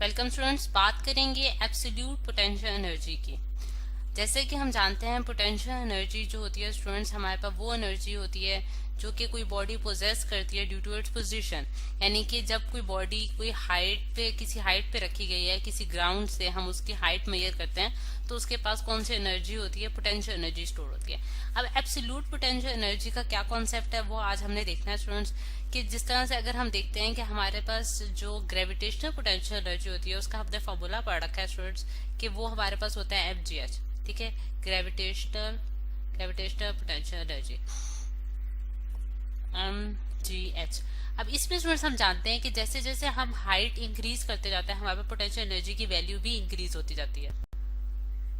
Welcome students. बात करेंगे absolute potential energy की। जैसे कि हम जानते हैं पोटेंशियल एनर्जी जो होती है स्टूडेंट्स, हमारे पास वो एनर्जी होती है जो कि कोई बॉडी पोजेस करती है ड्यू टू इट्स पोजीशन। यानी कि जब कोई बॉडी कोई हाइट पे किसी हाइट पे रखी गई है, किसी ग्राउंड से हम उसकी हाइट मेजर करते हैं तो उसके पास कौन सी एनर्जी होती है, पोटेंशियल एनर्जी स्टोर होती है। अब एब्सोल्यूट पोटेंशियल एनर्जी का क्या कॉन्सेप्ट है वो आज हमने देखना है स्टूडेंट्स। कि जिस तरह से अगर हम देखते हैं कि हमारे पास जो ग्रेविटेशनल पोटेंशियल एनर्जी होती है उसका हमने फॉर्मूला पढ़ रखा है स्टूडेंट्स कि वो हमारे पास होता है FGH। ठीक है, ग्रेविटेशनल पोटेंशियल एनर्जी MGH। अब इसमें स्टूडेंट्स हम जानते हैं कि जैसे जैसे हम हाइट इंक्रीज करते जाते हैं हमारे पास पोटेंशियल एनर्जी की वैल्यू भी इंक्रीज होती जाती है।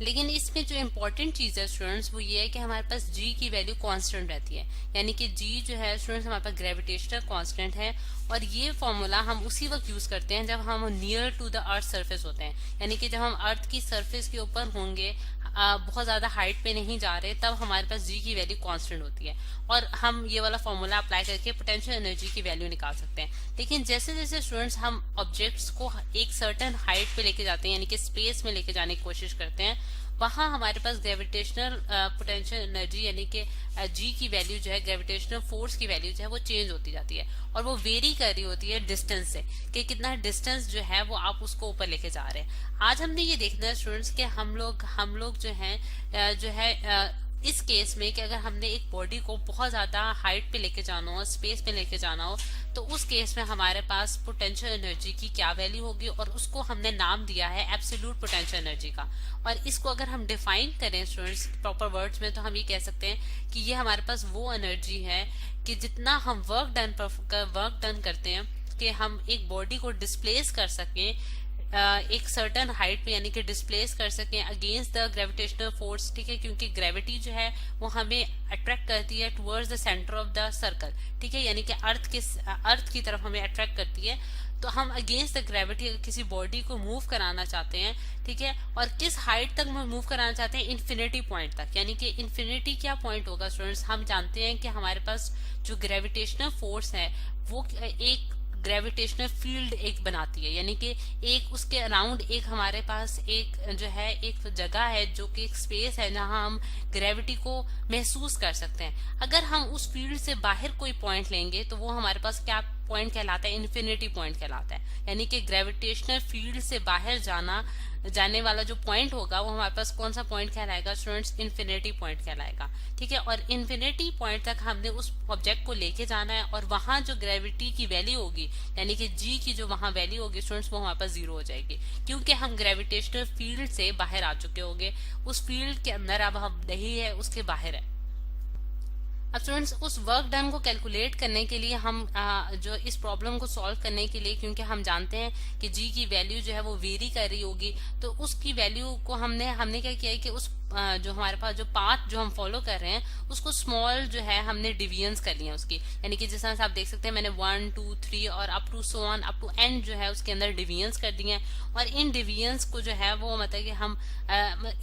लेकिन इसमें जो इम्पोर्टेंट चीज है स्टूडेंट्स वो ये है कि हमारे पास G की वैल्यू कांस्टेंट रहती है। यानी कि G जो है स्टूडेंट्स हमारे पास ग्रेविटेशनल कांस्टेंट है और ये फॉर्मूला हम उसी वक्त यूज करते हैं जब हम near to the earth surface होते हैं। यानी कि जब हम अर्थ की सरफेस के ऊपर होंगे, बहुत ज्यादा हाइट पे नहीं जा रहे, तब हमारे पास G की वैल्यू कांस्टेंट होती है और हम ये वाला फॉर्मूला अप्लाई करके पोटेंशियल एनर्जी की वैल्यू निकाल सकते हैं। लेकिन जैसे जैसे स्टूडेंट्स हम ऑब्जेक्ट्स को एक सर्टेन हाइट पे लेके जाते हैं, यानी कि स्पेस में लेके जाने की कोशिश करते हैं, वहां हमारे पास ग्रेविटेशनल पोटेंशियल एनर्जी यानी कि G की वैल्यू जो है, ग्रेविटेशनल फोर्स की वैल्यू जो है वो चेंज होती जाती है और वो वेरी कर रही होती है डिस्टेंस से कि कितना डिस्टेंस जो है वो आप उसको ऊपर लेके जा रहे हैं। आज हमने ये देखना है स्टूडेंट्स कि हम लोग जो है इस केस में कि अगर हमने एक बॉडी को बहुत ज्यादा हाइट पे लेके जाना हो, स्पेस पे लेके जाना हो, तो उस केस में हमारे पास पोटेंशियल एनर्जी की क्या वैल्यू होगी और उसको हमने नाम दिया है एब्सोल्यूट पोटेंशियल एनर्जी का। और इसको अगर हम डिफाइन करें स्टूडेंट्स प्रॉपर वर्ड्स में तो हम ये कह सकते हैं कि ये हमारे पास वो एनर्जी है कि जितना हम वर्क डन करते हैं कि हम एक बॉडी को डिस्प्लेस कर सकें एक सर्टन हाइट पे, यानी कि डिस्प्लेस कर सकें अगेंस्ट द ग्रेविटेशनल फोर्स। ठीक है, क्योंकि ग्रेविटी जो है वो हमें अट्रैक्ट करती है towards the centre of the circle. ठीक है, यानी कि अर्थ की तरफ हमें अट्रैक्ट करती है। तो हम अगेंस्ट द ग्रेविटी किसी बॉडी को मूव कराना चाहते हैं, ठीक है, और किस हाइट तक मूव कराना चाहते हैं, इन्फिनिटी पॉइंट तक। यानी कि इन्फिनिटी क्या पॉइंट होगा स्टूडेंट्स, हम जानते हैं कि हमारे पास जो ग्रेविटेशनल फोर्स है वो एक ग्रेविटेशनल फील्ड एक बनाती है। यानी कि एक उसके अराउंड एक हमारे पास एक जो है एक जगह है जो कि एक स्पेस है जहां हम ग्रेविटी को महसूस कर सकते हैं। अगर हम उस फील्ड से बाहर कोई पॉइंट लेंगे तो वो हमारे पास क्या पॉइंट कहलाता है, इन्फिनिटी पॉइंट कहलाता है। यानी कि ग्रेविटेशनल फील्ड से बाहर जाने वाला जो पॉइंट होगा वो हमारे पास कौन सा पॉइंट कहलाएगा स्टूडेंट्स, इन्फिनिटी पॉइंट कहलाएगा। ठीक है, और इन्फिनिटी पॉइंट तक हमने उस ऑब्जेक्ट को लेके जाना है और वहां जो ग्रेविटी की वैल्यू होगी यानी कि G की जो वहां वैल्यू होगी स्टूडेंट्स वो हमारे पास 0 हो जाएगी, क्योंकि हम ग्रेविटेशनल फील्ड से बाहर आ चुके होंगे। उस फील्ड के अंदर अब हम नहीं है, उसके बाहर है। अब स्टूडेंट्स उस वर्क डन को कैलकुलेट करने के लिए हम जो इस प्रॉब्लम को सॉल्व करने के लिए, क्योंकि हम जानते हैं कि G की वैल्यू जो है वो वेरी कर रही होगी, तो उसकी वैल्यू को हमने क्या किया है कि उस जो हमारे पास जो पाथ जो हम फॉलो कर रहे हैं उसको स्मॉल जो है हमने डिविजन्स कर लिया उसकी। यानी कि जिस तरह से आप देख सकते हैं मैंने 1 2 3 और up to so on up to end जो है उसके अंदर डिविजन्स कर दिए हैं। और इन डिविजन्स को जो है वो मतलब कि हम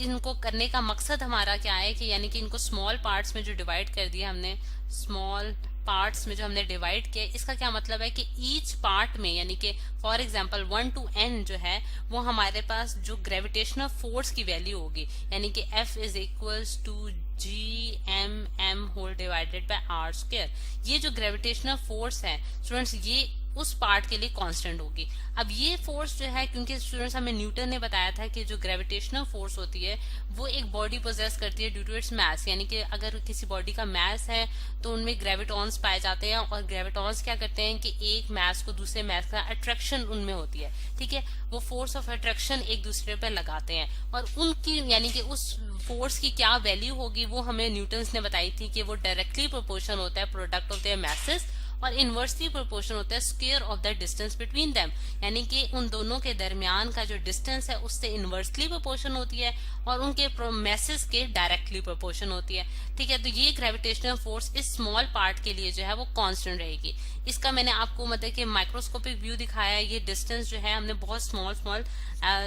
इनको करने का मकसद हमारा क्या है कि यानी कि इनको स्मॉल पार्ट्स में जो डिवाइड कर दिया हमने, स्मॉल पार्ट्स में जो हमने डिवाइड किया, इसका क्या मतलब है कि ईच पार्ट में यानी कि फॉर एग्जांपल 1 to n जो है वो हमारे पास जो ग्रेविटेशनल फोर्स की वैल्यू होगी, यानी कि F is equals to GMM whole divided by R square. ये जो ग्रेविटेशनल फोर्स है स्टूडेंट्स ये उस पार्ट के लिए कांस्टेंट होगी। अब ये फोर्स जो है, क्योंकि स्टूडेंट्स हमें न्यूटन ने बताया था कि जो ग्रेविटेशनल फोर्स होती है वो एक बॉडी पोजेस करती है ड्यू टू इट्स मास। यानी कि अगर किसी बॉडी का मास है तो उनमें ग्रेविटॉन्स पाए जाते हैं और ग्रेविटॉन्स क्या करते हैं कि एक मास को दूसरे मास का अट्रैक्शन उनमें होती है। ठीक है, वो फोर्स ऑफ अट्रैक्शन एक दूसरे पर लगाते हैं और उनकी यानी कि उस फोर्स की क्या वैल्यू होगी वो हमें न्यूटन्स ने बताई थी कि वो डायरेक्टली प्रोपोर्शन होता है प्रोडक्ट ऑफ देयर मासेस और इनवर्सली प्रोपोर्शन होता है square of the distance between them. यानी कि उन दोनों के दरमियान का जो डिस्टेंस है उससे इनवर्सली प्रोपोर्शन होती है और उनके मैसेस के डायरेक्टली प्रोपोर्शन होती है। ठीक है, तो ये ग्रेविटेशनल फोर्स इस स्मॉल पार्ट के लिए जो है वो कांस्टेंट रहेगी। इसका मैंने आपको मतलब कि माइक्रोस्कोपिक व्यू दिखाया है। ये डिस्टेंस जो है हमने बहुत स्मॉल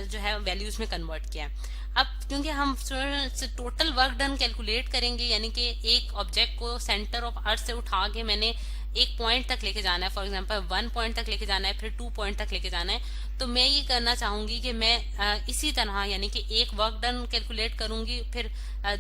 जो है वैल्यूज में कन्वर्ट किया है। अब क्योंकि हम टोटल वर्क डन कैलकुलेट करेंगे, यानी कि एक ऑब्जेक्ट को सेंटर ऑफ अर्थ से उठा के मैंने एक पॉइंट तक लेके जाना है, फॉर एग्जांपल 1 पॉइंट तक लेके जाना है, फिर 2 पॉइंट तक लेके जाना है, तो मैं ये करना चाहूंगी कि मैं इसी तरह यानी कि एक वर्क डन कैलकुलेट करूंगी, फिर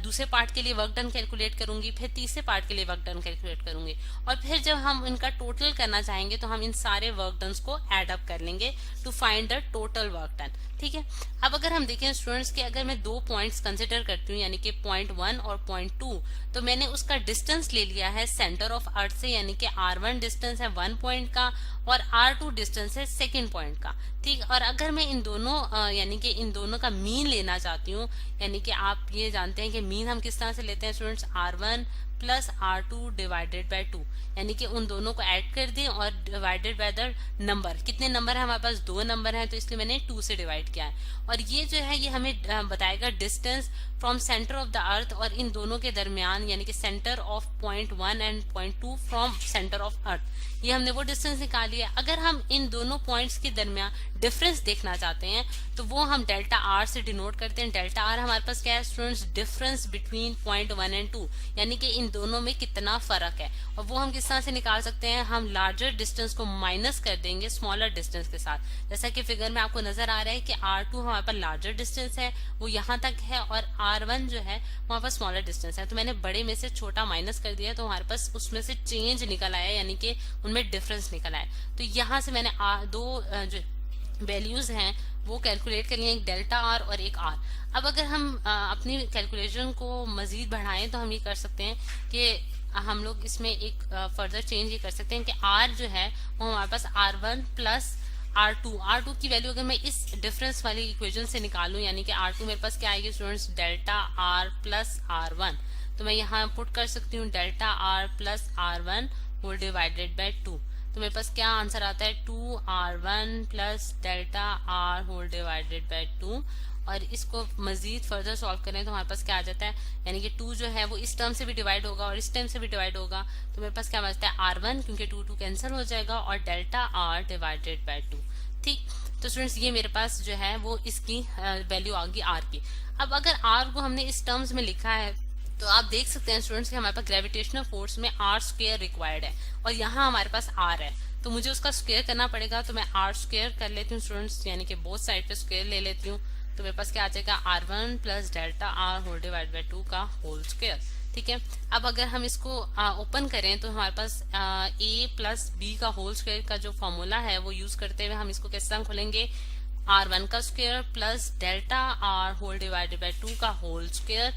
दूसरे पार्ट के लिए वर्क डन कैलकुलेट करूंगी, फिर तीसरे पार्ट के लिए वर्क डन कैलकुलेट करूंगी, और फिर जब हम इनका टोटल करना चाहेंगे तो हम इन सारे वर्क डन को एड अप कर लेंगे to find the total work done. ठीक है, अब अगर हम देखें स्टूडेंट्स कि अगर मैं 2 पॉइंट्स कंसिडर करती हूँ यानी कि पॉइंट 1 और पॉइंट 2, तो मैंने उसका डिस्टेंस ले लिया है सेंटर ऑफ अर्थ से, यानी कि R1 डिस्टेंस है 1 पॉइंट का और R2 डिस्टेंस है 2nd पॉइंट का। ठीक, और अगर मैं इन दोनों यानी कि इन दोनों का मीन लेना चाहती हूँ, यानी कि आप ये जानते हैं कि मीन हम किस तरह से लेते हैं students, R1 plus R2 divided by 2, यानी कि उन दोनों को ऐड कर दें और डिवाइडेड बाय द नंबर। कितने नंबर है हमारे पास, 2 नंबर हैं, तो इसलिए मैंने 2 से डिवाइड किया है। और ये जो है ये हमें बताएगा distance from centre of the earth और इन दोनों के दरमियान, यानी कि centre of point 1 and point 2 from centre of earth, ये हमने वो डिस्टेंस निकाली है। अगर हम इन दोनों पॉइंट्स के दरमियान डिफरेंस देखना चाहते हैं तो वो हम डेल्टा आर से डिनोट करते हैं। डेल्टा आर हमारे पास क्या है students, difference between point 1 and 2, यानी कि इन दोनों में कितना फर्क है, और वो हम किस तरह से निकाल सकते हैं, हम लार्जर डिस्टेंस को माइनस कर देंगे स्मॉलर डिस्टेंस के साथ। जैसा कि फिगर में आपको नजर आ रहा है कि R2 हमारे पास लार्जर डिस्टेंस है, वो यहाँ तक है, और R1 जो है वहां पर स्मॉलर डिस्टेंस है, तो मैंने बड़े में से छोटा माइनस कर दिया, तो हमारे पास उसमें से चेंज निकल आया, यानी कि उनमें डिफरेंस निकल आया। तो यहाँ से मैंने दो जो वैल्यूज हैं वो कैलकुलेट कर लिए, एक डेल्टा आर और एक आर। अब अगर हम अपनी कैलकुलेशन को मजीद बढ़ाएं तो हम ये कर सकते हैं कि हम लोग इसमें एक फर्दर चेंज ये कर सकते हैं कि आर जो है वो हमारे पास R1 प्लस R2 की वैल्यू अगर मैं इस डिफरेंस वाली इक्वेशन से निकालूं, यानी कि R2 मेरे पास क्या आएगी students, delta R plus R1, तो मैं यहाँ पुट कर सकती हूँ delta R plus R1 whole divided by 2, तो मेरे पास क्या आंसर आता है 2R1 plus delta R whole divided by 2। और इसको मजीद फर्दर सॉल्व करें तो हमारे पास क्या आ जाता है, यानी कि 2 जो है वो इस टर्म से भी डिवाइड होगा और इस टर्म से भी डिवाइड होगा, तो मेरे पास क्या बचता है R1, क्योंकि 2 कैंसिल हो जाएगा, और डेल्टा आर डिवाइडेड बाय 2। ठीक, तो स्टूडेंट्स ये मेरे पास जो है वो इसकी वैल्यू आ गई R की। अब अगर R को हमने इस टर्म्स में लिखा है तो आप देख सकते हैं स्टूडेंट्स कि हमारे पास ग्रेविटेशनल फोर्स में R² रिक्वायर्ड है, और यहाँ हमारे पास R है, तो मुझे उसका स्क्वायर करना पड़ेगा, तो मैं R² कर लेती हूँ स्टूडेंट्स, यानी कि बोथ साइड पे स्क्वायर ले लेती हूँ, तो मेरे पास क्या आ जाएगा R1 plus delta R whole divide by 2 का होल स्क्वायर। ठीक है, अब अगर हम इसको ओपन करें तो हमारे पास a प्लस b का होल स्क्वायर का जो फॉर्मूला है वो यूज करते हुए हम इसको किस तरह खोलेंगे, R1 का square plus delta R whole divided by 2 का होल स्क्वायर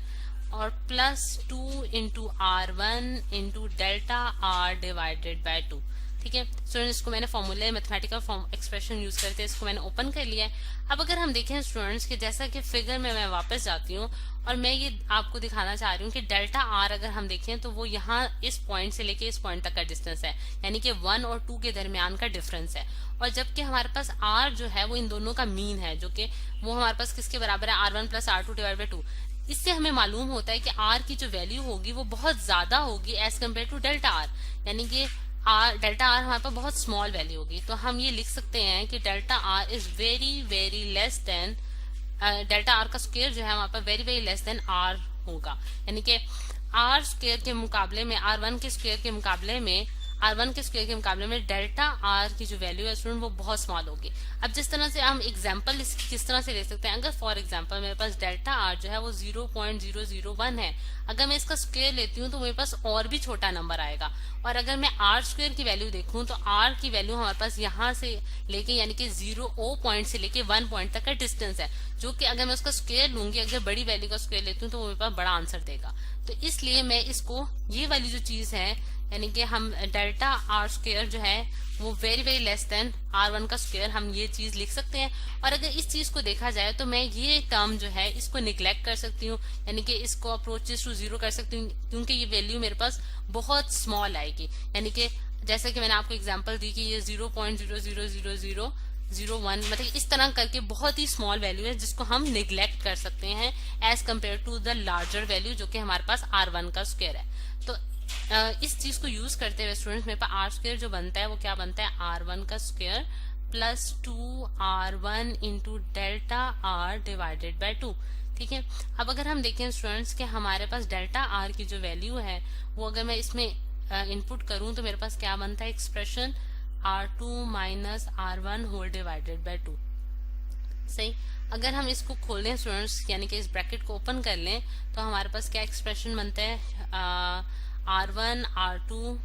और plus 2 into R1 into delta R divided by 2। ठीक है स्टूडेंट, इसको मैंने फॉर्मूले मैथमेटिकल एक्सप्रेशन यूज करते हैं इसको मैंने ओपन कर लिया है। अब अगर हम देखें स्टूडेंट्स कि जैसा कि फिगर में मैं वापस जाती हूँ और मैं ये आपको दिखाना चाह रही हूँ कि डेल्टा आर अगर हम देखें तो वो यहाँ इस पॉइंट से लेके इस पॉइंट तक का डिस्टेंस है, यानी कि 1 और 2 के दरमियान का डिफरेंस है, और जबकि हमारे पास आर जो है वो इन दोनों का मीन है, जो कि वो हमारे पास किसके बराबर है, R1 plus R2 divide by 2। इससे हमें मालूम होता है कि आर की जो वैल्यू होगी वो बहुत ज्यादा होगी as compare to delta R, यानी कि डेल्टा आर हमारे पास बहुत स्मॉल वैल्यू होगी, तो हम ये लिख सकते हैं कि delta R is very very less than, delta R का स्क्वायर जो है हमारे पास very very less than R होगा, यानी कि आर स्क्वायर के मुकाबले में R1 के स्क्वायर के मुकाबले में R1 के स्क्वायर के मुकाबले में डेल्टा आर की जो वैल्यू है स्टूडेंट वो बहुत स्मॉल होगी। अब जिस तरह से हम एग्जांपल इसकी किस तरह से ले सकते हैं, अगर फॉर एग्जांपल मेरे पास डेल्टा आर जो है वो 0.001 है, अगर मैं इसका स्क्वायर लेती हूँ तो मेरे पास और भी छोटा नंबर आएगा, और अगर मैं आर स्क्वायर की वैल्यू देखूं तो आर की वैल्यू हमारे पास यहाँ से लेके यानी कि 0 पॉइंट से लेके 1 पॉइंट तक का डिस्टेंस है, जो कि अगर मैं उसका स्क्वायर लूंगी, अगर बड़ी वैल्यू का स्क्वायर लेती हूँ तो वो मेरे पास बड़ा आंसर देगा। तो इसलिए मैं इसको ये वाली जो चीज है यानी कि हम डेल्टा आर स्क्वायर जो है वो very very less then R1 का स्क्वायर, हम ये चीज लिख सकते हैं। और अगर इस चीज को देखा जाए तो मैं ये टर्म जो है इसको निग्लेक्ट कर सकती हूँ, यानी कि इसको अप्रोचेस टू 0 कर सकती हूँ, क्योंकि ये वैल्यू मेरे पास बहुत स्मॉल आएगी, यानी कि जैसे कि मैंने आपको एग्जांपल दी कि ये 0.0000001 मतलब इस तरह करके बहुत ही स्मॉल वैल्यू है जिसको हम निग्लेक्ट कर सकते हैं as compare to the larger value जो कि हमारे पास R1 का स्क्वायर है। तो इस चीज को यूज करते हुए स्टूडेंट्स मेरे पास आर स्क्वायर जो बनता है वो क्या बनता है, R1 का square plus 2R1 into delta R divided by 2। ठीक है, अब अगर हम देखें स्टूडेंट्स कि हमारे पास डेल्टा आर की जो वैल्यू है वो अगर मैं इसमें इनपुट करूं तो मेरे पास क्या बनता है expression R2 minus R1 whole divided by 2। सही। अगर हम इसको खोल लें स्टूडेंट्स, यानी कि इस ब्रैकेट को ओपन कर लें, तो हमारे पास क्या एक्सप्रेशन बनता है R1 R2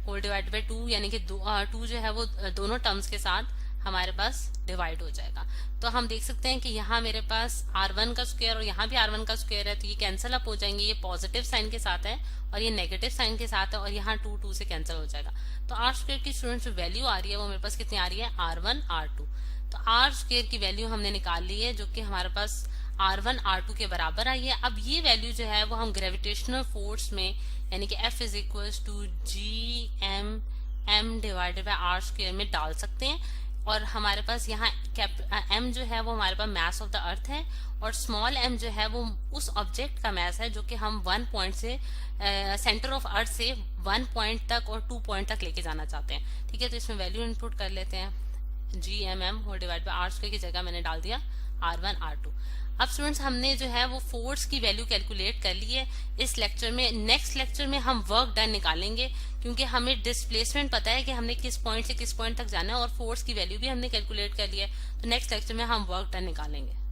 whole divide by 2, यानी कि 2 जो है वो दोनों टर्म्स के साथ हमारे पास डिवाइड हो जाएगा। तो हम देख सकते हैं कि यहाँ मेरे पास R1 का स्क्वायर और यहाँ भी R1 का स्क्वायर है, तो ये कैंसिल अप हो जाएंगे। ये पॉजिटिव साइन के साथ है और ये नेगेटिव साइन के साथ है, और यहाँ 2 से कैंसिल हो जाएगा। तो आर स्क्वायर की स्टूडेंट्स जो वैल्यू आ रही है वो मेरे पास कितनी आ रही है, R1 R2। तो आर स्क्वायर की वैल्यू हमने निकाल ली है, जो कि हमारे पास R1 R2 के बराबर आई है। अब ये वैल्यू जो है वो हम ग्रेविटेशनल फोर्स में, यानी कि F is equal to GM divided by R square में डाल सकते हैं। और हमारे पास यहाँ m जो है वो हमारे पास मास ऑफ द अर्थ है, और स्मॉल m जो है वो उस ऑब्जेक्ट का मास है जो कि हम 1 पॉइंट से सेंटर ऑफ अर्थ से 1 पॉइंट तक और 2 पॉइंट तक लेके जाना चाहते हैं। ठीक है, तो इसमें वैल्यू इनपुट कर लेते हैं। GMM whole divide by R square की जगह मैंने डाल दिया R1 R2। अब स्टूडेंट्स हमने जो है वो फोर्स की वैल्यू कैलकुलेट कर ली है इस लेक्चर में। नेक्स्ट लेक्चर में हम वर्क डन निकालेंगे, क्योंकि हमें डिस्प्लेसमेंट पता है कि हमने किस पॉइंट से किस पॉइंट तक जाना है, और फोर्स की वैल्यू भी हमने कैलकुलेट कर लिया है। तो नेक्स्ट लेक्चर में हम वर्क डन निकालेंगे।